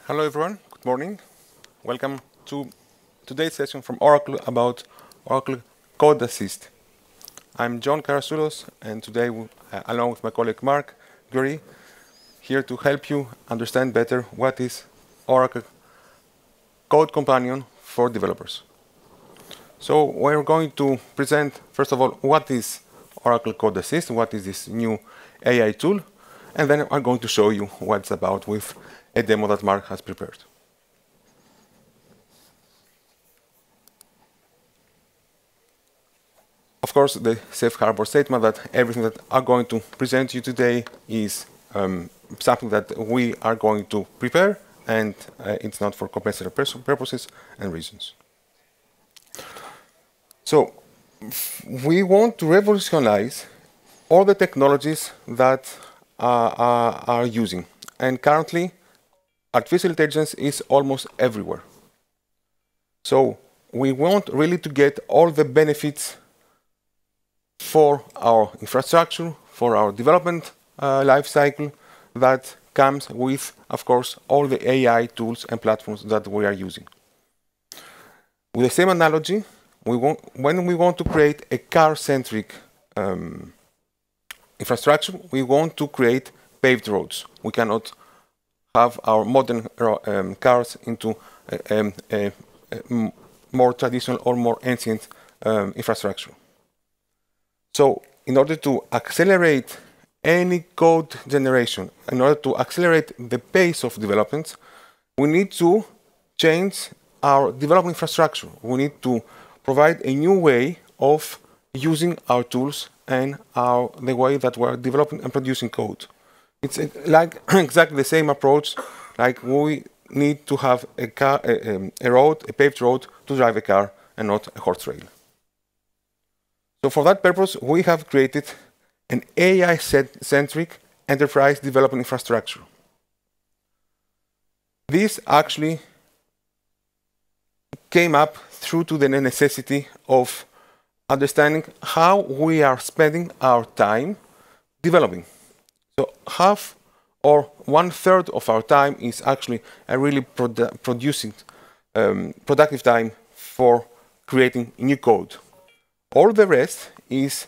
Hello everyone, good morning. Welcome to today's session from Oracle about Oracle Code Assist. I'm John Karasoulos, and today, along with my colleague Marc, Gueury, here to help you understand better what is Oracle Code Companion for developers. So we're going to present, first of all, what is Oracle Code Assist, what is this new AI tool, and then I'm going to show you what it's about with a demo that Marc has prepared. Of course, the safe harbor statement that everything that I'm going to present you today is something that we are going to prepare, and it's not for compensatory purposes and reasons. So we want to revolutionize all the technologies that are using. And currently, artificial intelligence is almost everywhere. So we want really to get all the benefits for our infrastructure, for our development life cycle that comes with, of course, all the AI tools and platforms that we are using. With the same analogy, when we want to create a car-centric infrastructure, we want to create paved roads. We cannot have our modern cars into a more traditional or more ancient infrastructure. So in order to accelerate any code generation, in order to accelerate the pace of development, we need to change our development infrastructure. We need to provide a new way of using our tools and the way that we're developing and producing code. It's like exactly the same approach, like we need to have a paved road to drive a car and not a horse trail. So for that purpose, we have created an AI-centric enterprise development infrastructure. This actually came up through to the necessity of understanding how we are spending our time developing. So half or 1/3 of our time is actually a really productive time for creating new code. All the rest is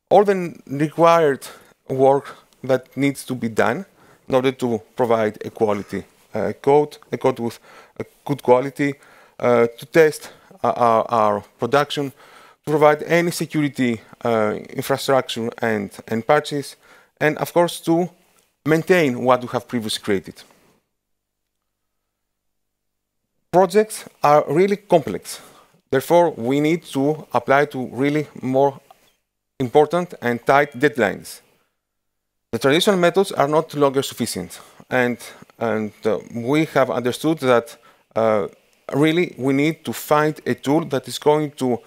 all the required work that needs to be done in order to provide a quality code, a code with a good quality, to test our production, to provide any security infrastructure and patches, and of course to maintain what we have previously created. Projects are really complex. Therefore, we need to apply to really more important and tight deadlines. The traditional methods are not longer sufficient, and we have understood that really we need to find a tool that is going to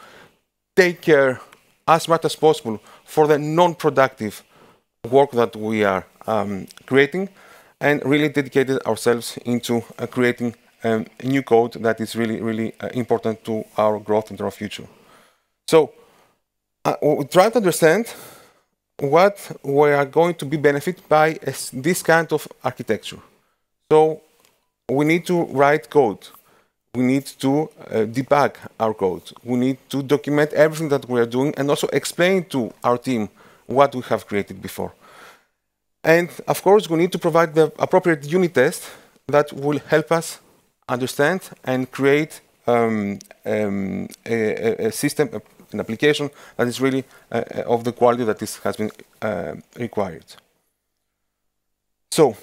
take care as much as possible for the non-productive work that we are creating, and really dedicated ourselves into creating a new code that is really important to our growth and our future. So we try to understand what we are going to be benefited by this kind of architecture. So we need to write code. We need to debug our code. We need to document everything that we are doing and also explain to our team what we have created before. And of course, we need to provide the appropriate unit test that will help us understand and create a system, an application that is really of the quality that has been required. So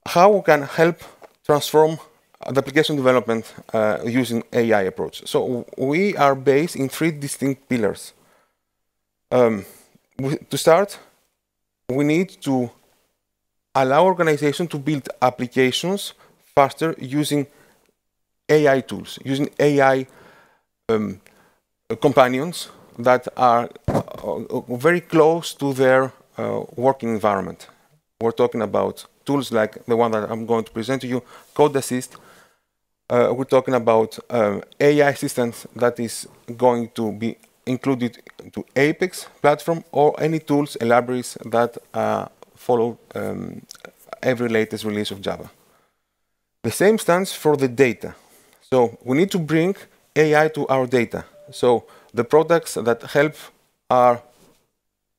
how we can help transform the application development using AI approach? So we are based in 3 distinct pillars. To start, we need to allow organizations to build applications faster using AI tools, using AI companions that are very close to their working environment. We're talking about tools like the one that I'm going to present to you, Code Assist. We're talking about AI assistance that is going to be included into Apex platform, or any tools and libraries that follow every latest release of Java. The same stands for the data. So we need to bring AI to our data. So the products that help are,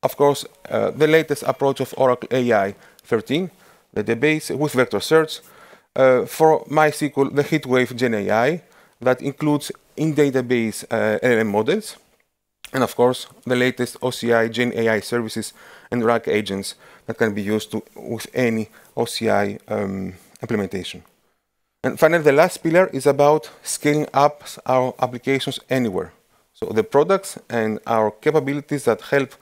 of course, the latest approach of Oracle AI 13, the database with vector search. For MySQL, the HeatWave Gen AI that includes in-database LLM models. And of course, the latest OCI Gen AI services and RAG agents that can be used with any OCI implementation. And finally, the last pillar is about scaling up our applications anywhere. So the products and our capabilities that help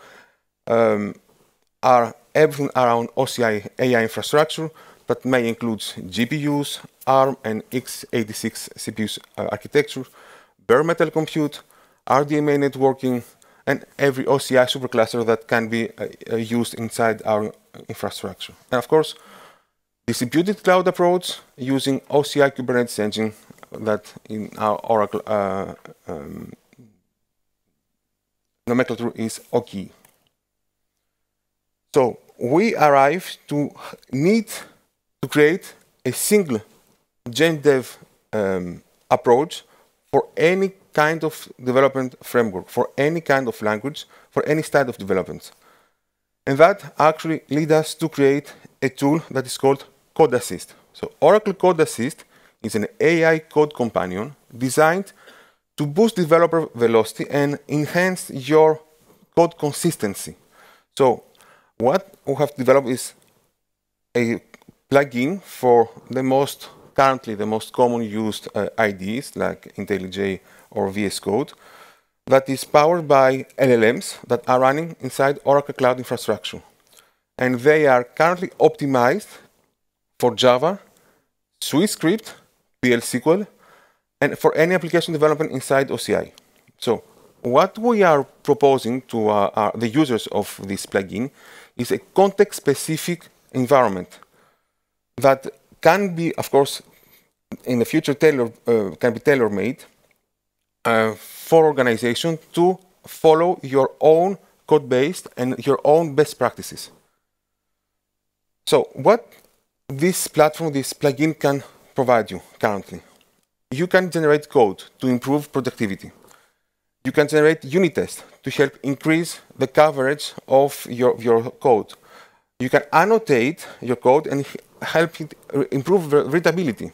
are everything around OCI AI infrastructure that may include GPUs, ARM and x86 CPUs architecture, bare metal compute, RDMA networking, and every OCI supercluster that can be used inside our infrastructure. And of course, distributed cloud approach using OCI Kubernetes engine that in our Oracle nomenclature is OKI. So we arrive to need to create a single GenDev approach for any kind of development framework, for any kind of language, for any style of development. And that actually leads us to create a tool that is called Code Assist. So Oracle Code Assist is an AI code companion designed to boost developer velocity and enhance your code consistency. So what we have developed is a plugin for currently the most common used IDEs like IntelliJ or VS Code that is powered by LLMs that are running inside Oracle Cloud Infrastructure. And they are currently optimized for Java, SuiteScript, PL/SQL, and for any application development inside OCI. So what we are proposing to the users of this plugin is a context-specific environment that can be, of course, in the future can be tailor-made for organization to follow your own code base and your own best practices. So what this platform, this plugin can provide you currently? You can generate code to improve productivity. You can generate unit tests to help increase the coverage of your code. You can annotate your code and help it improve readability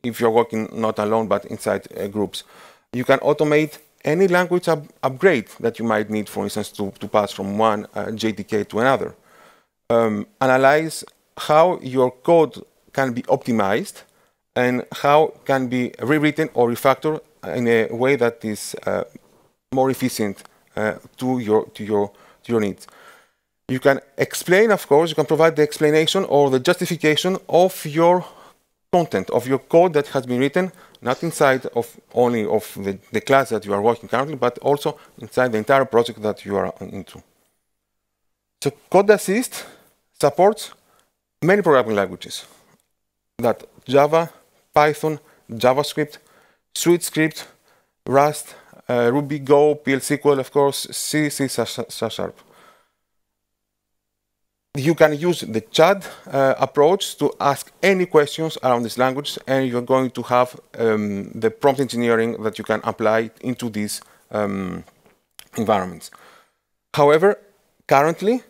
if you're working not alone but inside groups. You can automate any language upgrade that you might need, for instance, to pass from one JDK to another. Analyze how your code can be optimized and how can be rewritten or refactored in a way that is more efficient to your needs. You can explain, of course, you can provide the explanation or the justification of your content, of your code that has been written, not inside only of the class that you are working currently, but also inside the entire project that you are into. So Code Assist supports many programming languages, that Java, Python, JavaScript, SuiteScript, Rust, Ruby, Go, PL/SQL, of course, C, C#. You can use the chat approach to ask any questions around this language, and you're going to have the prompt engineering that you can apply into these environments. However, currently,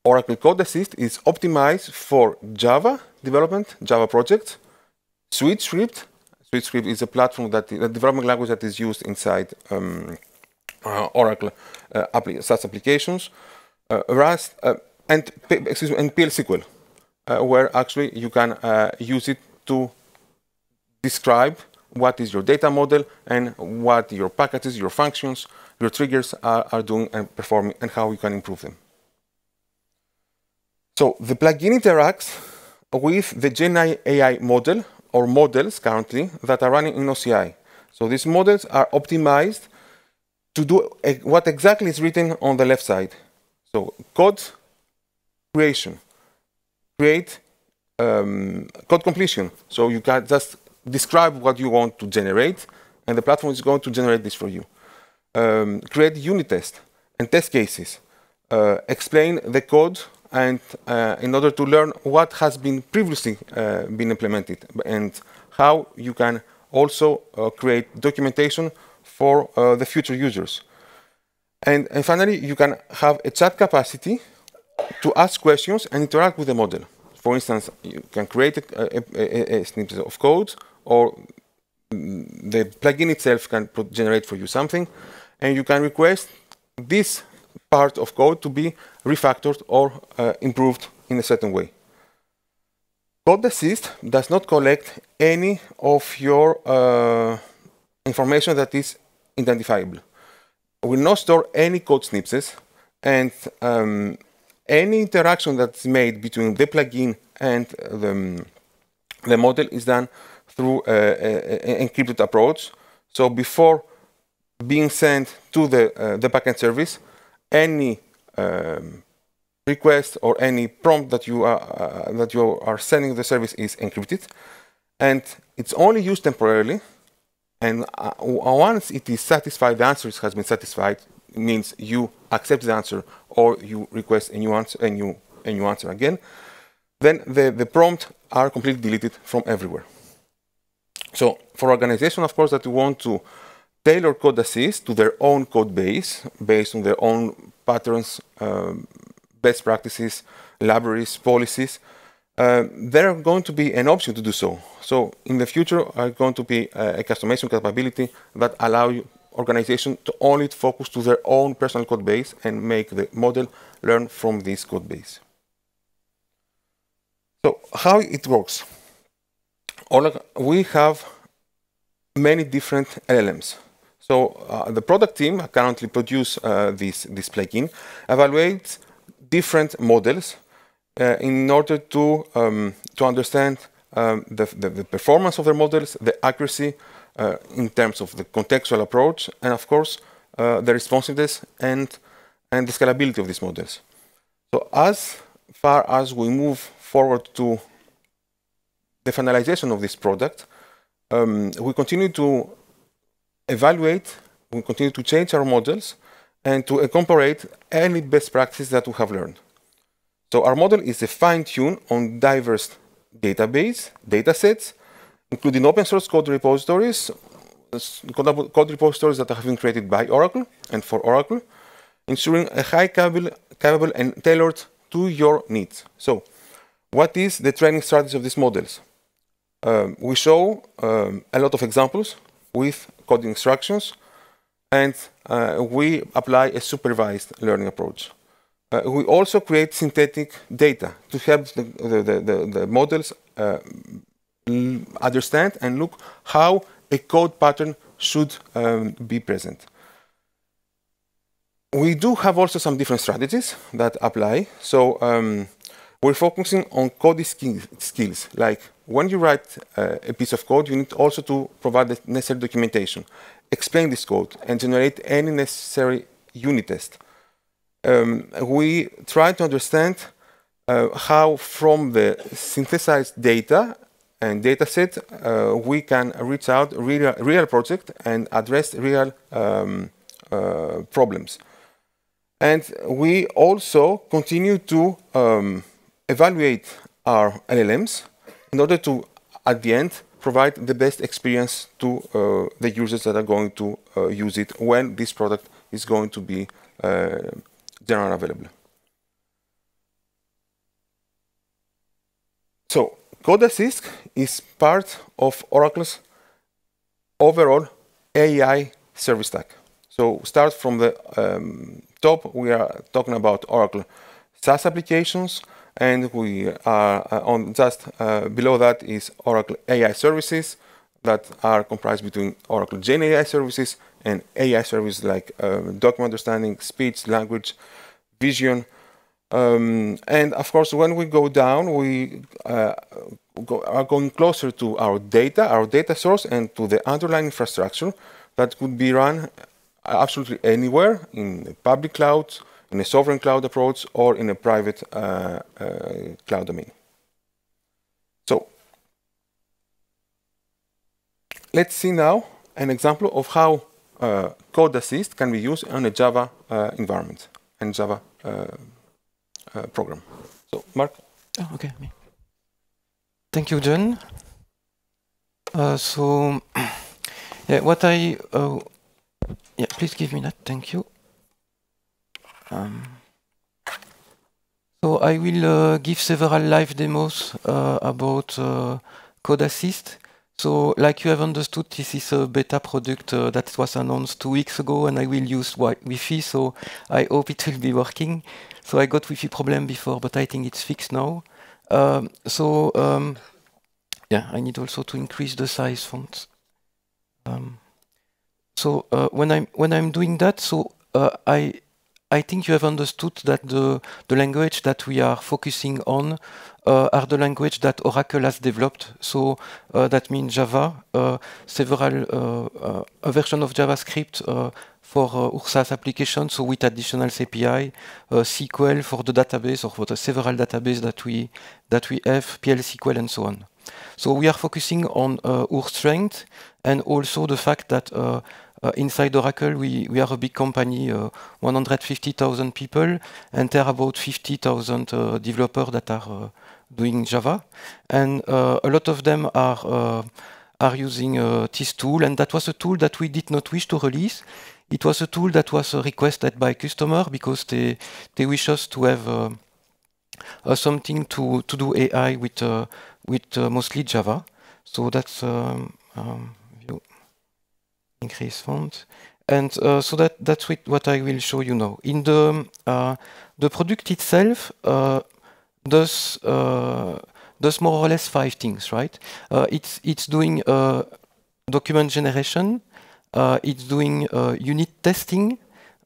Oracle Code Assist is optimized for Java development, Java projects, SuiteScript. SuiteScript is a platform a development language that is used inside Oracle SaaS applications, Rust, and PL/SQL, where actually you can use it to describe what is your data model and what your packages, your functions, your triggers are doing and performing, and how you can improve them. So the plugin interacts with the Gen AI model or models currently that are running in OCI. So these models are optimized to do what exactly is written on the left side. So code creation, create code completion. So you can just describe what you want to generate, and the platform is going to generate this for you. Create unit tests and test cases. Explain the code, and in order to learn what has been previously been implemented, and how you can also create documentation for the future users. And finally, you can have a chat capacity to ask questions and interact with the model. For instance, you can create a snippet of code, or the plugin itself can generate for you something, and you can request this part of code to be refactored or improved in a certain way. Code Assist does not collect any of your information that is identifiable. It will not store any code snippets, and any interaction that's made between the plugin and the model is done through an encrypted approach. So before being sent to the backend service, any request or any prompt that you are sending the service is encrypted, and it's only used temporarily. And once it is satisfied, the answer has been satisfied. It means you accept the answer or you request a new answer, a new answer again. Then the prompt are completely deleted from everywhere. So for organization, of course, that you want to tailor Code Assist to their own code base, based on their own patterns, best practices, libraries, policies, there are going to be an option to do so. So in the future, are going to be a customization capability that allow you organization to only focus to their own personal code base and make the model learn from this code base. So how it works? We have many different LLMs. So the product team currently produce this plugin, evaluates different models in order to understand the performance of their models, the accuracy in terms of the contextual approach, and of course the responsiveness and the scalability of these models. So as far as we move forward to the finalization of this product, we continue to evaluate, we continue to change our models and to incorporate any best practices that we have learned. So our model is a fine-tune on diverse data sets, including open source code repositories that have been created by Oracle and for Oracle, ensuring a high capable and tailored to your needs. So what is the training strategy of these models? We show a lot of examples with coding instructions, and we apply a supervised learning approach. We also create synthetic data to help the models understand and look how a code pattern should be present. We do have also some different strategies that apply. So we're focusing on coding skills, like when you write a piece of code, you need also to provide the necessary documentation, explain this code, and generate any necessary unit test. We try to understand how from the synthesized data and data set we can reach out real project and address real problems. And we also continue to evaluate our LLMs in order to, at the end, provide the best experience to the users that are going to use it when this product is going to be generally available. So Code Assist is part of Oracle's overall AI service stack. So start from the top, we are talking about Oracle SaaS applications, and we are on just below that is Oracle AI services that are comprised between Oracle Gen AI services and AI services like document understanding, speech, language, vision. And of course, when we go down, we are going closer to our data source, and to the underlying infrastructure that could be run absolutely anywhere in the public cloud, in a sovereign cloud approach, or in a private cloud domain. So let's see now an example of how Code Assist can be used on a Java environment and Java program. So, Marc. Oh, okay. Thank you, John. So, yeah, what I yeah, please give me that. Thank you. So I will give several live demos about Code Assist. So, like you have understood, this is a beta product that was announced 2 weeks ago, and I will use Wi-Fi. So I hope it will be working. So I got Wi-Fi problem before, but I think it's fixed now. Yeah, I need also to increase the size font. When I'm doing that, I think you have understood that the language that we are focusing on are the language that Oracle has developed. So that means Java, a version of JavaScript for URSA's application, so with additional API, SQL for the database or for the several databases that we have, PL SQL and so on. So we are focusing on our strength and also the fact that inside Oracle, we are a big company, 150,000 people, and there are about 50,000 developers that are doing Java. And a lot of them are using this tool, and that was a tool that we did not wish to release. It was a tool that was requested by customer because they wish us to have something to do AI with mostly Java. So that's increase font, and so that's what I will show you now. In the product itself does more or less 5 things, right? It's doing document generation, it's doing unit testing,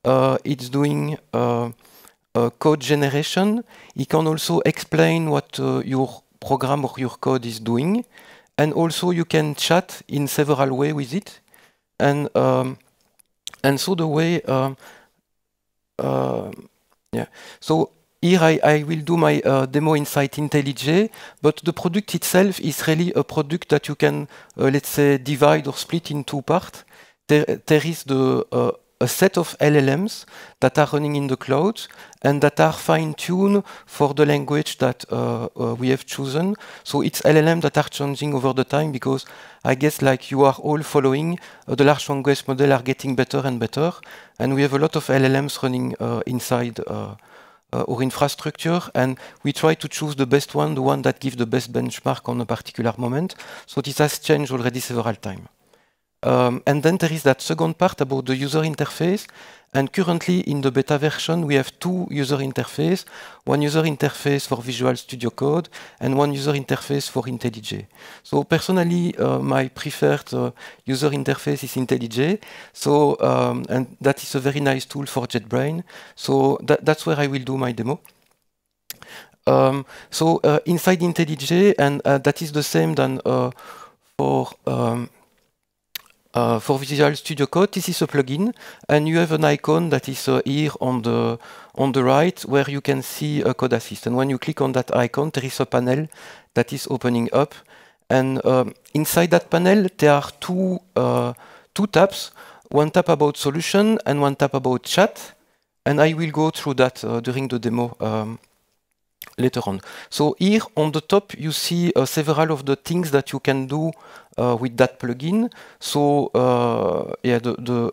it's doing code generation. It can also explain what your program or your code is doing, and also you can chat in several ways with it. And so the way, yeah. So here I will do my demo inside IntelliJ, but the product itself is really a product that you can, let's say, divide or split in 2 parts. There is a set of LLMs that are running in the cloud and that are fine-tuned for the language that we have chosen. So it's LLMs that are changing over the time because I guess like you are all following, the large language models are getting better and better. And we have a lot of LLMs running inside our infrastructure, and we try to choose the best one, the one that gives the best benchmark on a particular moment. So this has changed already several times. And then there is that second part about the user interface. And currently in the beta version, we have 2 user interfaces. One user interface for Visual Studio Code and one user interface for IntelliJ. So personally, my preferred user interface is IntelliJ. So, and that is a very nice tool for JetBrains. So that's where I will do my demo. Inside IntelliJ, and that is the same than for Visual Studio Code, this is a plugin, and you have an icon that is here on the right, where you can see a Code Assist. And when you click on that icon, there is a panel that is opening up. And inside that panel, there are two tabs. One tab about solution and one tab about chat. And I will go through that during the demo later on. So here on the top, you see several of the things that you can do with that plugin. So yeah, the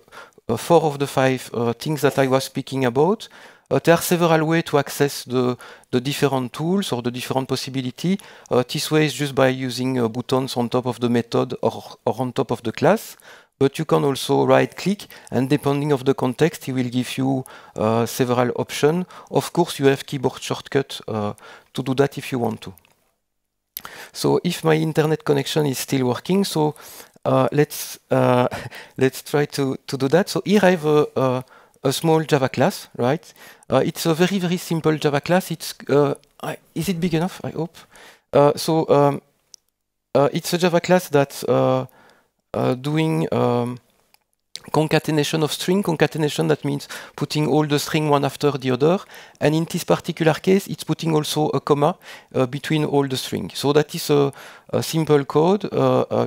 4 of the 5 things that I was speaking about. There are several ways to access the different tools or the different possibilities. This way is just by using buttons on top of the method or on top of the class. But you can also right-click, and depending of the context, it will give you several options. Of course, you have keyboard shortcut to do that if you want to. So if my internet connection is still working, so let's try to do that. So here I have a small Java class, right? It's a very, very simple Java class. It's is it big enough? I hope. It's a Java class that's doing concatenation of string. Concatenation, that means putting all the string one after the other. And in this particular case, it's putting also a comma between all the string. So that is a simple code,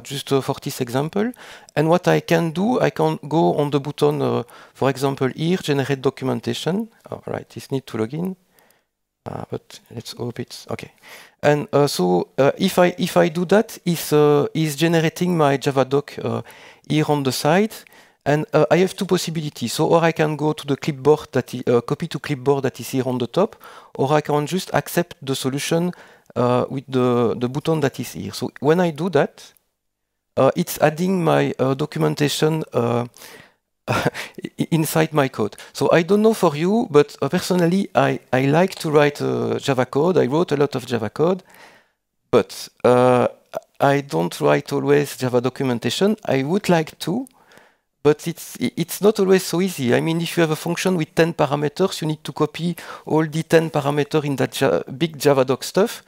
just for this example. And what I can do, I can go on the button, for example, here, generate documentation. All right, this need to log in. but let's hope it's okay. And so if I do that, is generating my Java doc here on the side, and I have two possibilities. So, or I can go to the clipboard that copy to clipboard that is here on the top, or I can just accept the solution with the button that is here. So when I do that, it's adding my documentation inside my code. So I don't know for you, but personally, I like to write Java code. I wrote a lot of Java code, but I don't write always Java documentation. I would like to, but it's not always so easy. I mean, if you have a function with 10 parameters, you need to copy all the 10 parameters in that big Java doc stuff.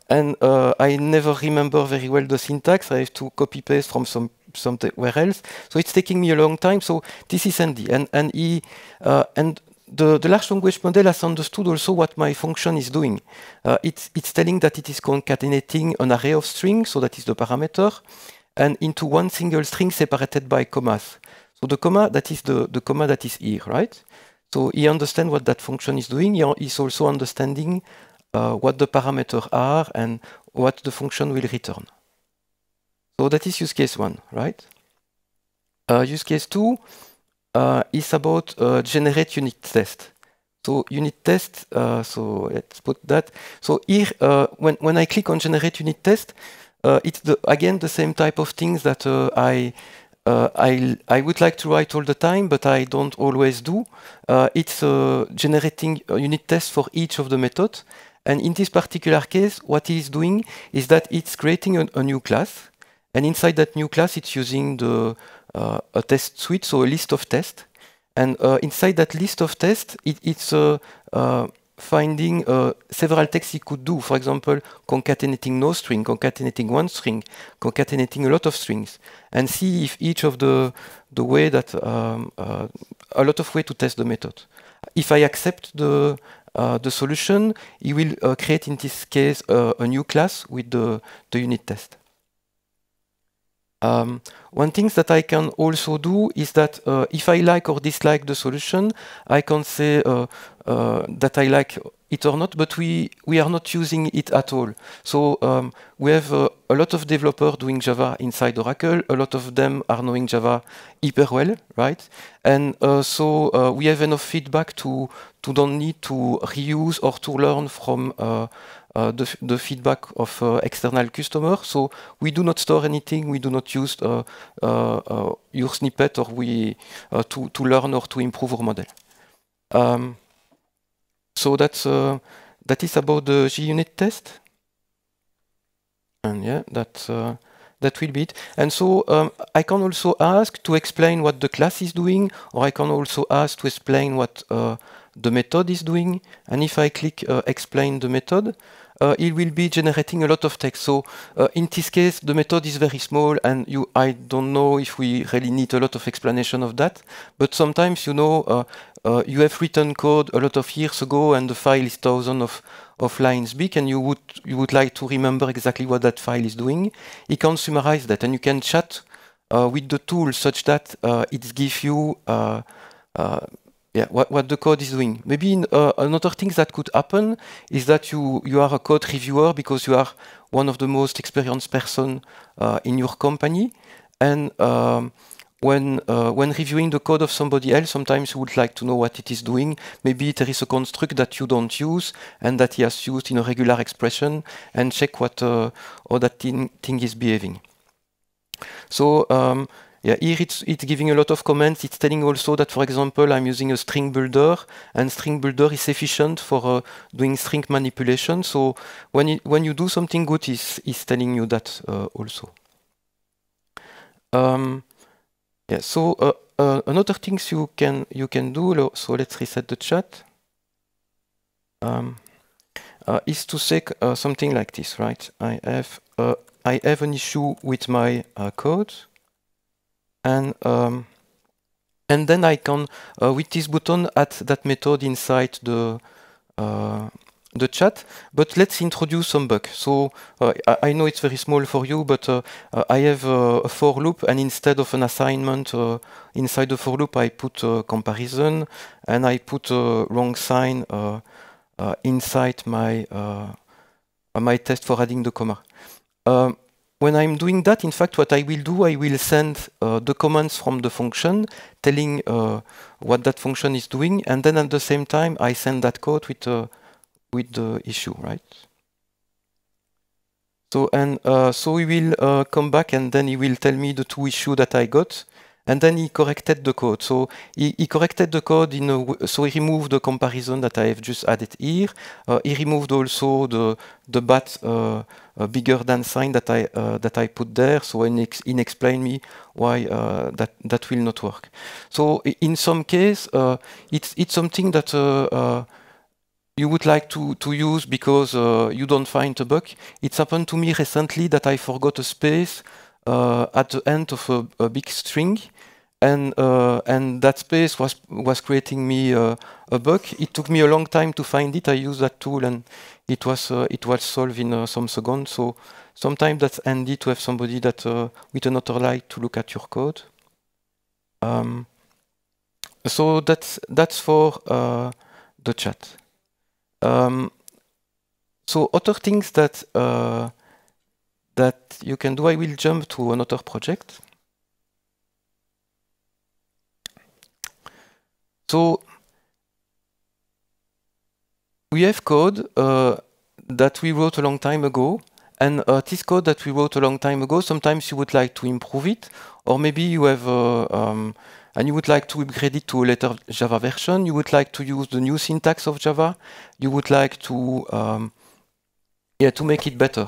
And I never remember very well the syntax. I have to copy paste from somewhere else. So it's taking me a long time. So this is handy. And the large language model has understood also what my function is doing. It's telling that it is concatenating an array of strings, so that is the parameter, and into one single string separated by commas. So the comma, that is the comma that is here, right? So he understands what that function is doing. He is also understanding what the parameters are and what the function will return. So that is use case 1, right? Use case 2 is about generate unit test. So unit test, so let's put that. So here, when I click on generate unit test, it's again the same type of things that I would like to write all the time, but I don't always do. It's generating a unit test for each of the methods. And in this particular case, what it's doing is that it's creating a new class. And inside that new class, it's using a test suite, so a list of tests. And inside that list of tests, it's finding several texts it could do. For example, concatenating no string, concatenating one string, concatenating a lot of strings, and see if each of the way that a lot of way to test the method. If I accept the solution, it will create in this case a new class with the unit test. One thing that I can also do is that if I like or dislike the solution, I can say that I like it or not, but we are not using it at all. So we have a lot of developers doing Java inside Oracle. A lot of them are knowing Java hyper well, right? And so we have enough feedback to don't need to reuse or to learn from the feedback of external customers. So we do not store anything. We do not use your snippet or to learn or to improve our model. So that is about the JUnit test. And yeah, that will be it. And so I can also ask to explain what the class is doing, or I can also ask to explain what the method is doing. And if I click explain the method, it will be generating a lot of text. So in this case, the method is very small, and I don't know if we really need a lot of explanation of that. But sometimes, you have written code a lot of years ago, and the file is thousands of lines big, and you would like to remember exactly what that file is doing. You can summarize that, and you can chat with the tool such that it gives you what the code is doing. Maybe another thing that could happen is that you are a code reviewer because you are one of the most experienced person in your company, and when reviewing the code of somebody else, sometimes you would like to know what it is doing. Maybe there is a construct that you don't use and that he has used in a regular expression, and check how that thing is behaving. So yeah, here it's giving a lot of comments. It's telling also that, for example, I'm using a string builder, and string builder is efficient for doing string manipulation. So when you do something good, it's telling you that also. Yeah. So another things you can do. So let's reset the chat. Is to say something like this, right? I have an issue with my code. And then I can, with this button, add that method inside the chat. But let's introduce some bug. So I know it's very small for you, but I have a for loop, and instead of an assignment inside the for loop, I put a comparison, and I put a wrong sign inside my my test for adding the comma. When I'm doing that, in fact, what I will do, I will send the commands from the function, telling what that function is doing, and then at the same time, I send that code with the issue, right? So so he will come back, and then he will tell me the two issues that I got, and then he corrected the code. So he corrected the code so he removed the comparison that I have just added here. He removed also the bat bigger than sign that I put there. So he explained me why that will not work. So in some case, it's something that you would like to use because you don't find a bug. It's happened to me recently that I forgot a space at the end of a big string, and that space was creating me a bug. It took me a long time to find it. I used that tool, and it was solved in some seconds. So sometimes that's handy to have somebody that with another light to look at your code. So that's for the chat. So other things that you can do, I will jump to another project. So we have code that we wrote a long time ago, and this code that we wrote a long time ago, sometimes you would like to improve it, or maybe you have and you would like to upgrade it to a later Java version. You would like to use the new syntax of Java. You would like to make it better.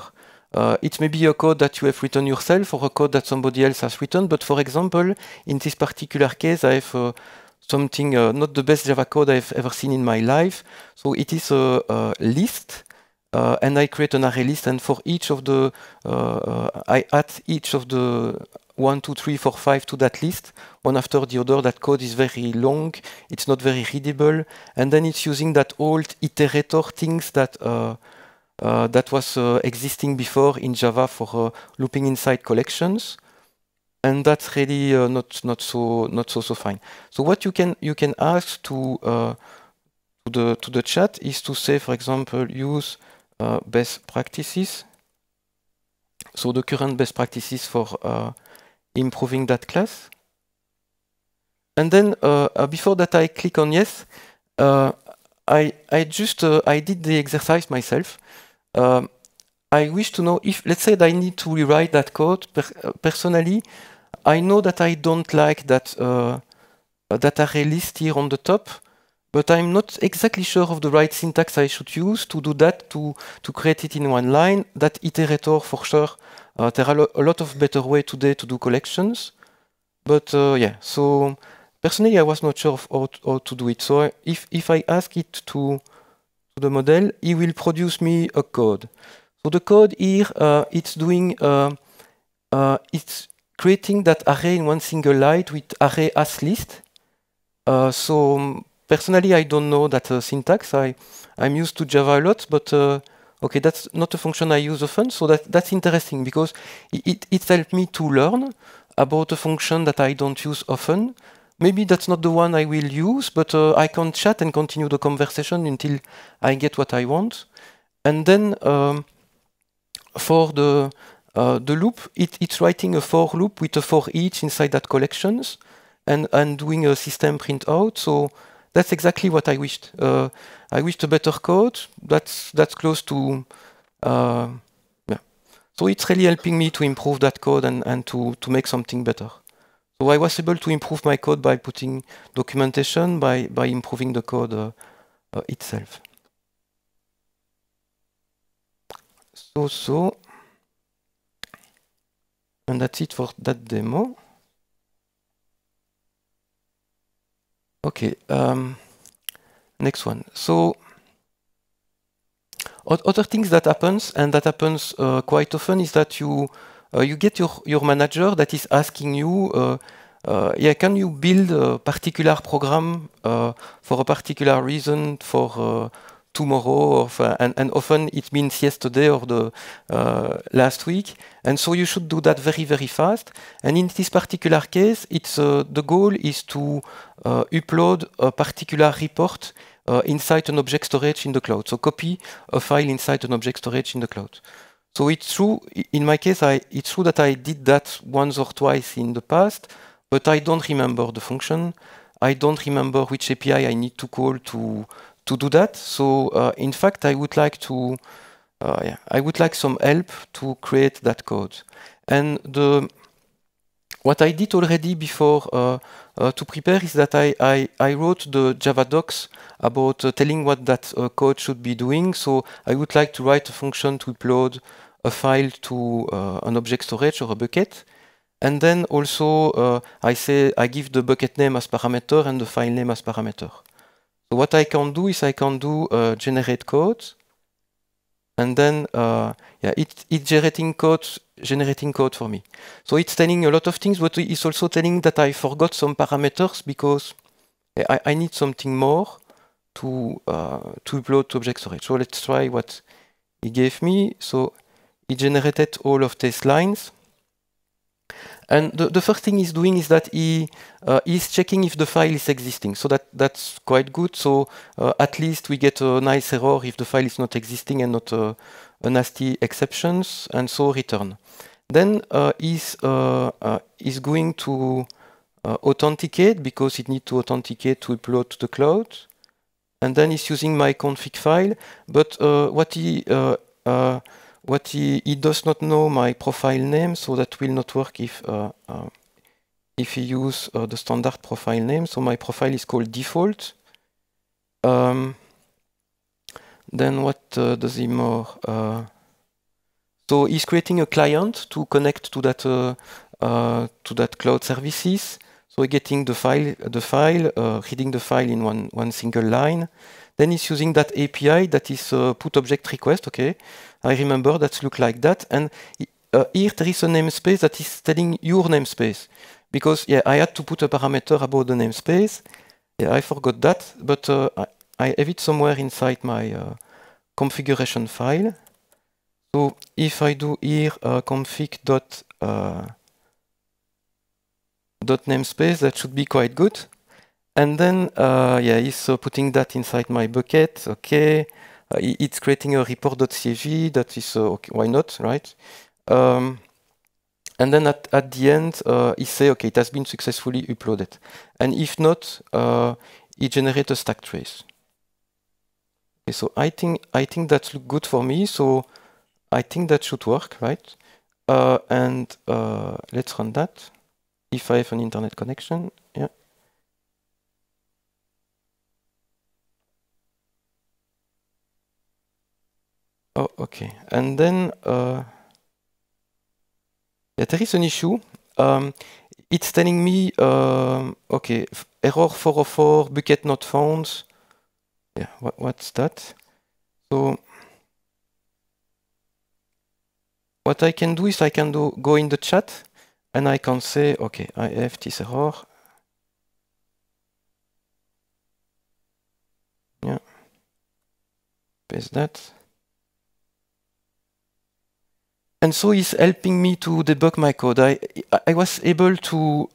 It may be a code that you have written yourself or a code that somebody else has written. But for example, in this particular case, I have something not the best Java code I've ever seen in my life. So it is a list, and I create an array list. And for each of the, I add each of the 1, 2, 3, 4, 5 to that list, one after the other. That code is very long. It's not very readable. And then it's using that old iterator things that that was existing before in Java for looping inside collections. And that's really not so fine. So what you can ask to the chat is to say, for example, use best practices. So the current best practices for improving that class. And then before that I click on yes, I did the exercise myself. I wish to know if, let's say that I need to rewrite that code. Personally, I know that I don't like that array list here on the top, but I'm not exactly sure of the right syntax I should use to do that, to create it in one line. That iterator, for sure, there are a lot of better way today to do collections. But yeah, so personally, I was not sure of how to do it. So if I ask it to the model, it will produce me a code. So the code here, it's doing, it's creating that array in one single line with array as list. So personally, I don't know that syntax. I'm used to Java a lot, but okay, that's not a function I use often. So that's interesting because it helped me to learn about a function that I don't use often. Maybe that's not the one I will use, but I can chat and continue the conversation until I get what I want. And then for the loop, it's writing a for loop with a for each inside that collections and doing a system print out. So that's exactly what I wished. I wished a better code. That's close to yeah. So it's really helping me to improve that code and to make something better. So I was able to improve my code by putting documentation, by improving the code itself. So, and that's it for that demo. Okay, next one. So, other things that happens, and that happens quite often, is that you get your manager that is asking you, yeah, can you build a particular program for a particular reason for tomorrow, and often it means yesterday or the last week, and so you should do that very, very fast. And in this particular case, it's the goal is to upload a particular report inside an object storage in the cloud. So copy a file inside an object storage in the cloud. So it's true, in my case, it's true that I did that once or twice in the past, but I don't remember the function. I don't remember which API I need to call to do that. So in fact, I would like to, I would like some help to create that code. And what I did already before to prepare is that I wrote the Java docs about telling what that code should be doing. So I would like to write a function to upload a file to an object storage or a bucket. And then also I give the bucket name as parameter and the file name as parameter. So what I can do is I can do generate code. And then it's generating code for me. So it's telling a lot of things, but it's also telling that I forgot some parameters because I need something more to upload to object storage. So let's try what he gave me. So he generated all of these lines. And the first thing he's doing is that he's checking if the file is existing. So that's quite good. So at least we get a nice error if the file is not existing and not a nasty exceptions, and so return. Then he's going to authenticate because it needs to authenticate to upload to the cloud. And then he's using my config file. But he does not know my profile name, so that will not work if he use the standard profile name. So my profile is called default. Then what does he more? So he's creating a client to connect to that cloud services. So we're getting the file, reading the file in one single line. Then he's using that API that is put object request. Okay, I remember that look like that. And here there is a namespace that is telling your namespace. Because I had to put a parameter about the namespace. I forgot that, but I have it somewhere inside my configuration file. So if I do here config.namespace, that should be quite good. And then, he's putting that inside my bucket. Okay, it's creating a report.cv. That is okay. Why not, right? And then at the end, he say, okay, it has been successfully uploaded. And if not, he generates a stack trace. Okay, so I think that looks good for me. So I think that should work, right? And let's run that. If I have an internet connection, yeah. Oh, okay. And then there is an issue. It's telling me, okay, error 404, bucket not found. Yeah, what's that? So what I can do is I can go in the chat and I can say, okay, I have this error. Yeah, paste that. And so he's helping me to debug my code. I was able to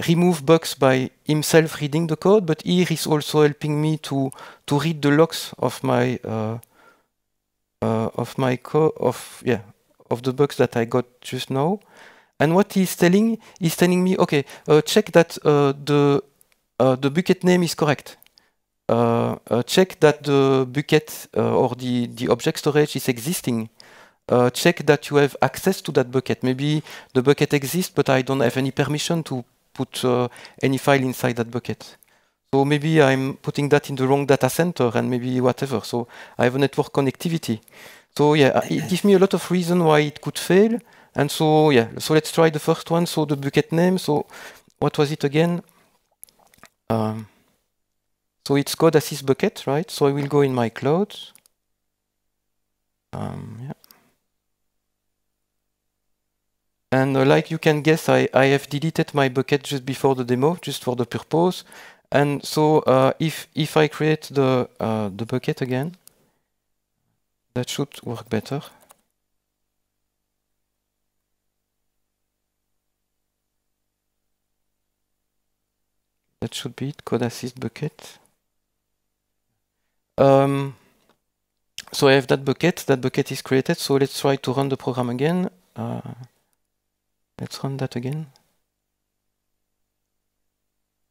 remove bugs by himself reading the code, but here he's also helping me to read the logs of my of the bugs that I got just now. And what he's telling me, okay, check that the bucket name is correct. Check that the bucket or the object storage is existing. Check that you have access to that bucket. Maybe the bucket exists, but I don't have any permission to put any file inside that bucket. So maybe I'm putting that in the wrong data center and maybe whatever. So I have a network connectivity. So yeah, it gives me a lot of reason why it could fail. And so yeah, so let's try the first one. So the bucket name. So what was it again? So it's code assist bucket, right? So I will go in my cloud. Yeah. And like you can guess, I have deleted my bucket just before the demo, just for the purpose. And so if I create the bucket again, that should work better. That should be it, code assist bucket. So I have that bucket is created, so let's try to run the program again. Let's run that again.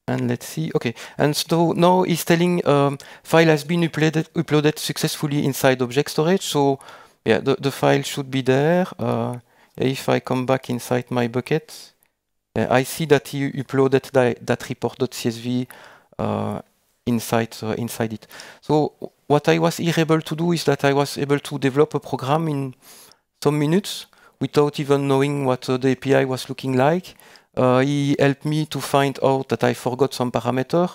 And let's see, okay. And so now it's telling file has been uploaded successfully inside object storage. So yeah, the file should be there. If I come back inside my bucket, I see that he uploaded that report.csv inside it. So what I was here able to do is that I was able to develop a program in some minutes without even knowing what the API was looking like. He helped me to find out that I forgot some parameter,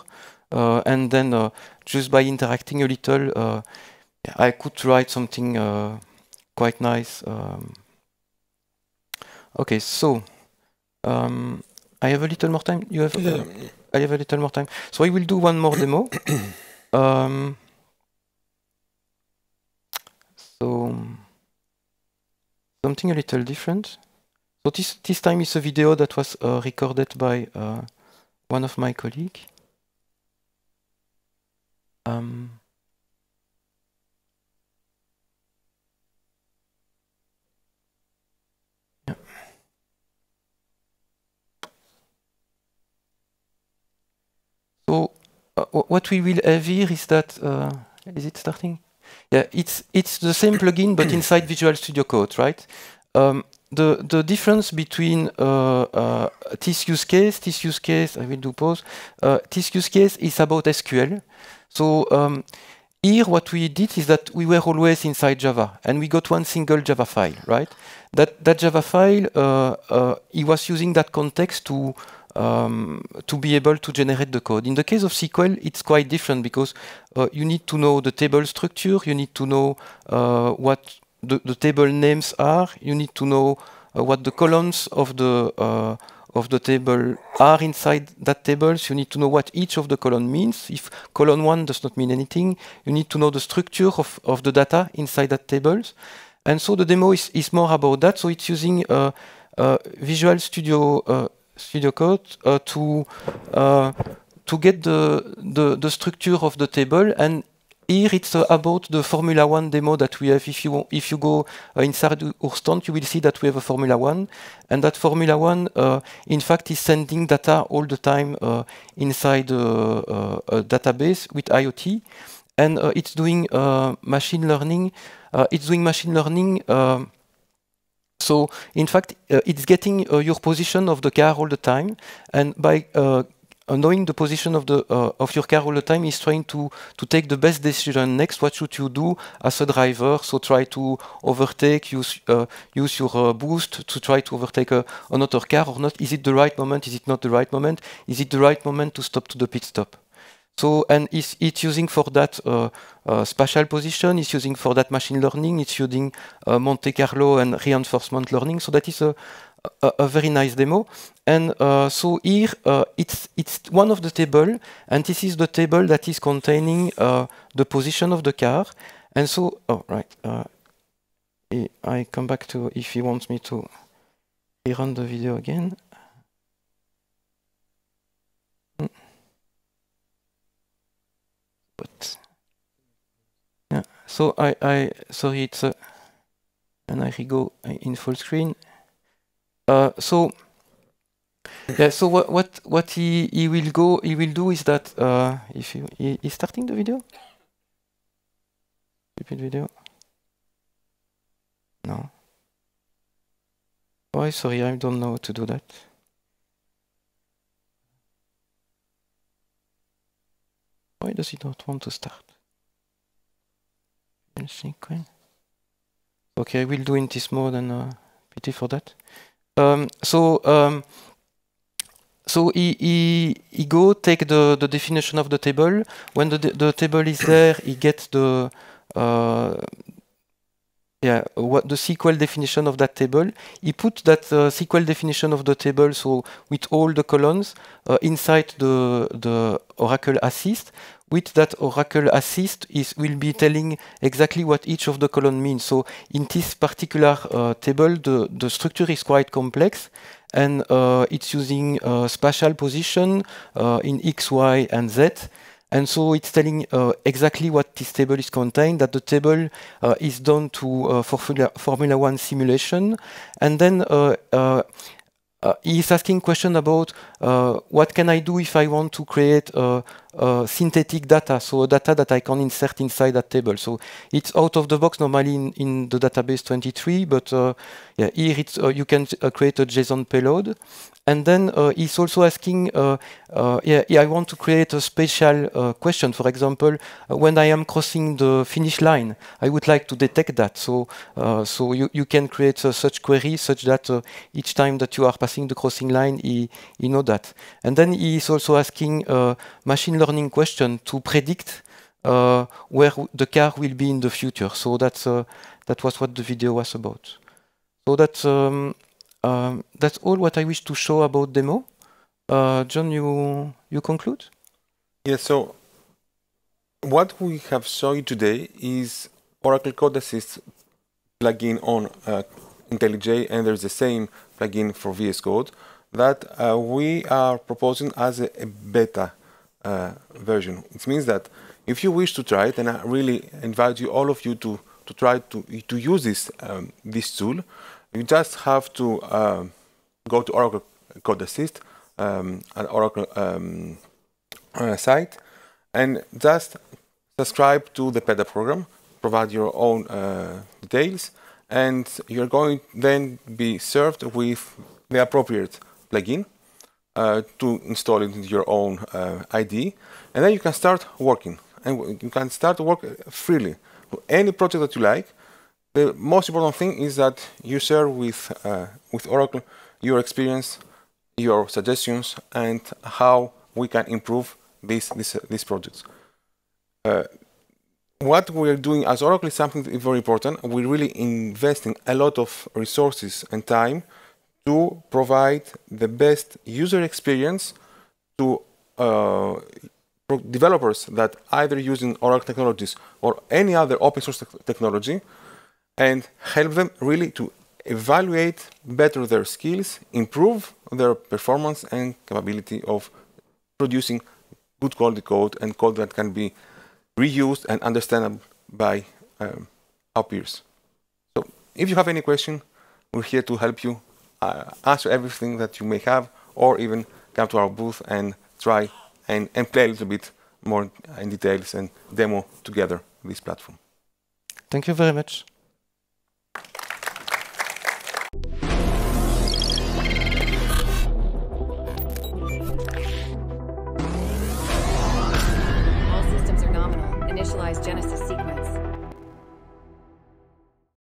and then just by interacting a little, I could write something quite nice. Okay, so I have a little more time. You have? I have a little more time. So I will do one more demo. So something a little different. So this time is a video that was recorded by one of my colleagues. Yeah. So what we will have here is that is it starting? Yeah, it's the same plugin but inside Visual Studio Code, right? The difference between this use case, I will do pause. This use case is about SQL. So here what we did is that we were always inside Java and we got one single Java file, right? That Java file, he was using that context to be able to generate the code. In the case of SQL, it's quite different because you need to know the table structure, you need to know what the table names are, you need to know what the columns of the table are inside that table, so you need to know what each of the column means. If column 1 does not mean anything, you need to know the structure of the data inside that tables. And so the demo is more about that, so it's using Visual Studio Code to get the structure of the table. And here it's about the Formula 1 demo that we have. If you go inside our stand, you will see that we have a Formula 1, and that Formula 1 in fact is sending data all the time inside a database with IoT, and it's doing machine learning. So in fact, it's getting your position of the car all the time, and by knowing the position of your car all the time, is trying to take the best decision next. What should you do as a driver? So try to overtake, use your boost to try to overtake another car or not. Is it the right moment? Is it not the right moment? Is it the right moment to stop to the pit stop? So, and it's using for that spatial position, it's using for that machine learning, it's using Monte Carlo and reinforcement learning. So that is a very nice demo. And so here it's one of the table, and this is the table that is containing the position of the car. And so, I come back to if he wants me to rerun the video again. But yeah, so sorry, it's and I go in full screen. So yeah, so what he will do is that if he's starting the video. Stupid video. No. Why? Sorry, I don't know how to do that. Why does he not want to start? Okay, I will do in this mode, and pity for that. So he go take the definition of the table. When the table is there, he gets the what the SQL definition of that table. He put that SQL definition of the table, so with all the columns inside the Oracle Assist. With that Oracle Assist will be telling exactly what each of the column means. So in this particular table, the structure is quite complex, and it's using spatial position in X, Y, and Z. And so it's telling exactly what this table is contained, that the table is done to for Formula One simulation. And then he's asking question about what can I do if I want to create synthetic data, so data that I can insert inside that table. So it's out of the box normally in the database 23, but yeah, here it's, you can create a JSON payload. And then he's also asking, yeah, I want to create a special question. For example, when I am crossing the finish line, I would like to detect that. So, so you can create such queries such that each time that you are passing the crossing line, he know that. And then he is also asking machine learning question to predict where the car will be in the future. So that's that was what the video was about. So that's all what I wish to show about demo. John, you conclude? Yes. So what we have shown you today is Oracle Code Assist plugin on IntelliJ, and there's the same plugin for VS Code that we are proposing as a beta version. It means that if you wish to try it, and I really invite you, all of you, to try to use this tool, you just have to go to Oracle Code Assist at Oracle site, and just subscribe to the beta program, provide your own details, and you're going then be served with the appropriate plugin to install it into your own IDE, and then you can start working. And you can start to work freely to any project that you like. The most important thing is that you share with Oracle your experience, your suggestions, and how we can improve these projects. What we're doing as Oracle is something very important. We're really investing a lot of resources and time to provide the best user experience to developers that either using Oracle technologies or any other open source technology, and help them really to evaluate better their skills, improve their performance and capability of producing good quality code, and code that can be reused and understandable by our peers. So if you have any question, we're here to help you answer everything that you may have, or even come to our booth and try and play a little bit more in details and demo together this platform. Thank you very much. All systems are nominal. Initialize Genesis sequence.